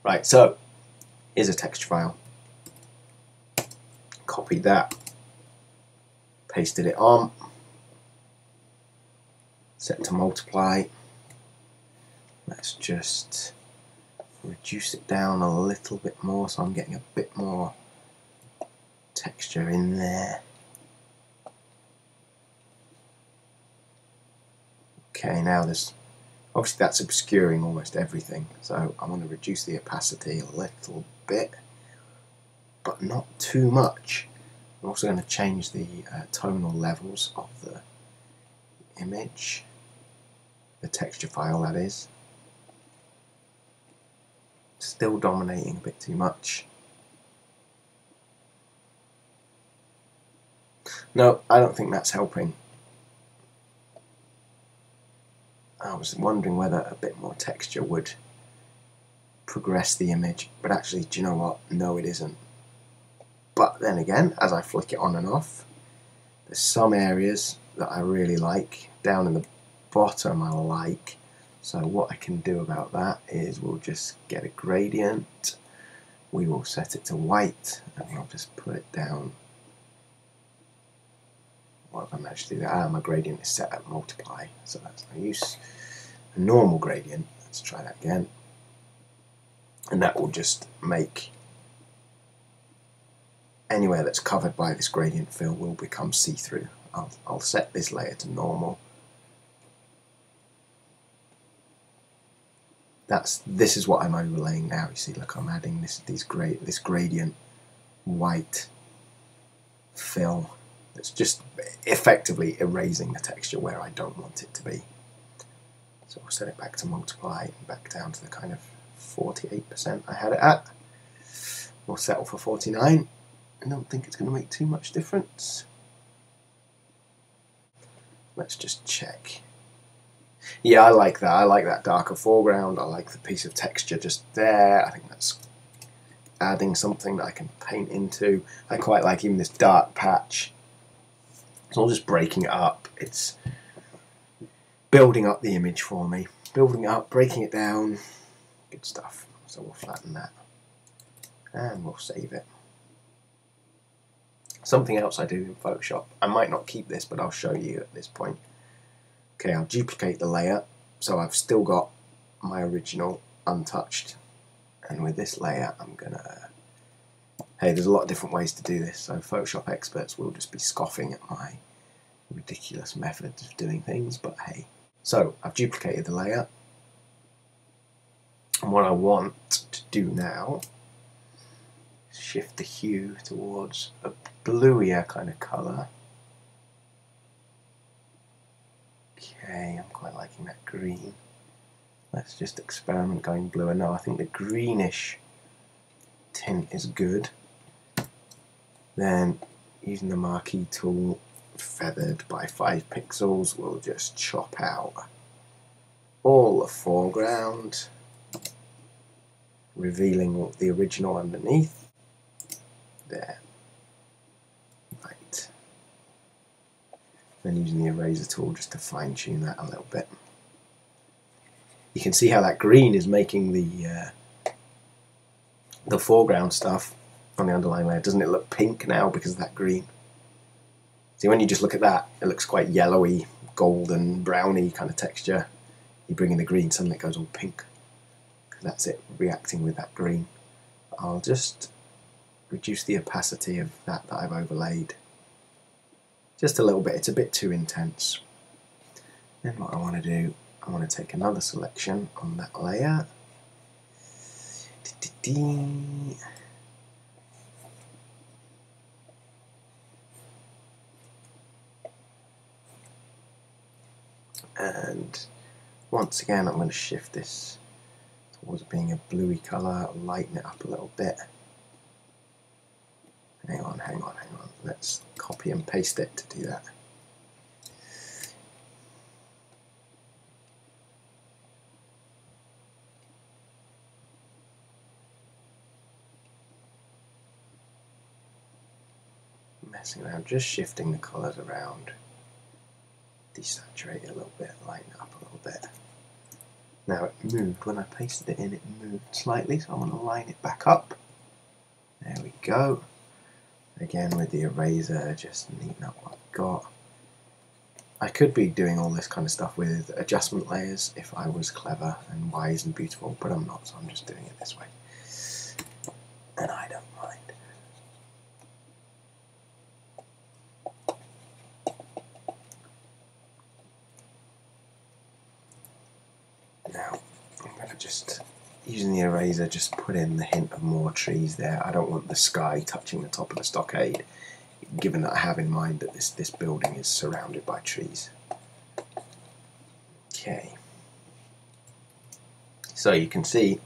Right, so here's a texture file. Copied that, pasted it on, set to multiply. Let's just reduce it down a little bit more so I'm getting a bit more texture in there. Okay, now there's obviously that's obscuring almost everything, so I'm going to reduce the opacity a little bit, but not too much. I'm also going to change the tonal levels of the image, the texture file that is. Still dominating a bit too much. No, I don't think that's helping. I was wondering whether a bit more texture would progress the image, but actually, do you know what? No, it isn't. But then again, as I flick it on and off, there's some areas that I really like. Down in the bottom I like. So what I can do about that is we'll just get a gradient. We will set it to white and we'll just put it down. What if I managed to do that? My gradient is set at multiply, so that's no use. A normal gradient, let's try that again. And that will just make anywhere that's covered by this gradient fill will become see-through. I'll set this layer to normal. This is what I'm overlaying now. You see, look, I'm adding this gradient white fill. It's just effectively erasing the texture where I don't want it to be. So we'll set it back to multiply and back down to the kind of 48% I had it at. We'll settle for 49. I don't think it's going to make too much difference. Let's just check. Yeah, I like that. I like that darker foreground. I like the piece of texture just there. I think that's adding something that I can paint into. I quite like even this dark patch. It's all just breaking it up. It's building up the image for me. Building it up, breaking it down. Good stuff. So we'll flatten that. And we'll save it. Something else I do in Photoshop. I might not keep this, but I'll show you at this point. Okay, I'll duplicate the layer. So I've still got my original untouched. And with this layer, I'm gonna... Hey, there's a lot of different ways to do this. So Photoshop experts will just be scoffing at my ridiculous methods of doing things, but hey. So I've duplicated the layer. And what I want to do now is shift the hue towards a bluier kind of colour. Okay, I'm quite liking that green. Let's just experiment going bluer. No, I think the greenish tint is good. Then using the marquee tool, feathered by 5 pixels, we'll just chop out all the foreground, revealing the original underneath. There. Right. Then using the eraser tool just to fine tune that a little bit. You can see how that green is making the foreground stuff on the underlying layer. Doesn't it look pink now because of that green? See, when you just look at that, it looks quite yellowy, golden, browny kind of texture. You bring in the green, suddenly it goes all pink. Because that's it, reacting with that green. I'll just reduce the opacity of that I've overlaid. Just a little bit, it's a bit too intense. Then what I want to do, I want to take another selection on that layer. And once again, I'm going to shift this towards being a bluey colour, lighten it up a little bit. Hang on. Let's copy and paste it to do that. Messing around, just shifting the colours around. Desaturate it a little bit, lighten it up a little bit. Now it moved, when I pasted it in, it moved slightly, so I'm going to line it back up. There we go. Again with the eraser, just neaten up what I've got. I could be doing all this kind of stuff with adjustment layers if I was clever and wise and beautiful, but I'm not, so I'm just doing it this way. And I don't mind. Now, I'm going to just, using the eraser, just put in the hint of more trees there. I don't want the sky touching the top of the stockade, given that I have in mind that this building is surrounded by trees. Okay. So you can see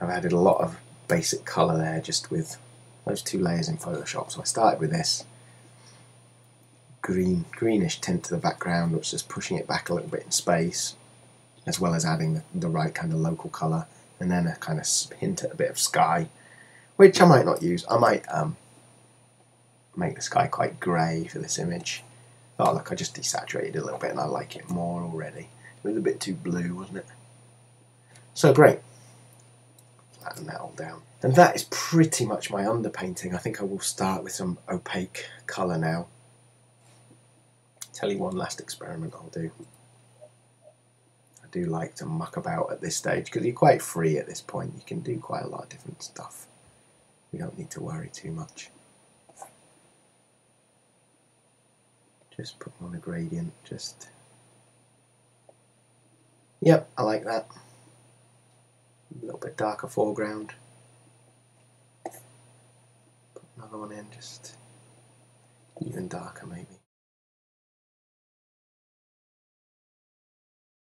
I've added a lot of basic colour there just with those two layers in Photoshop. So I started with this greenish tint to the background, which is pushing it back a little bit in space, as well as adding the right kind of local colour, and then a kind of hint at a bit of sky, which I might not use. I might make the sky quite grey for this image. Oh look, I just desaturated it a little bit and I like it more already. It was a bit too blue, wasn't it? So great. Flatten that all down. And that is pretty much my underpainting. I think I will start with some opaque colour now. Tell you one last experiment I'll do. I do like to muck about at this stage because you're quite free at this point. You can do quite a lot of different stuff. We don't need to worry too much. Just put on a gradient, just... Yep, I like that. A little bit darker foreground. Put another one in, just even darker maybe.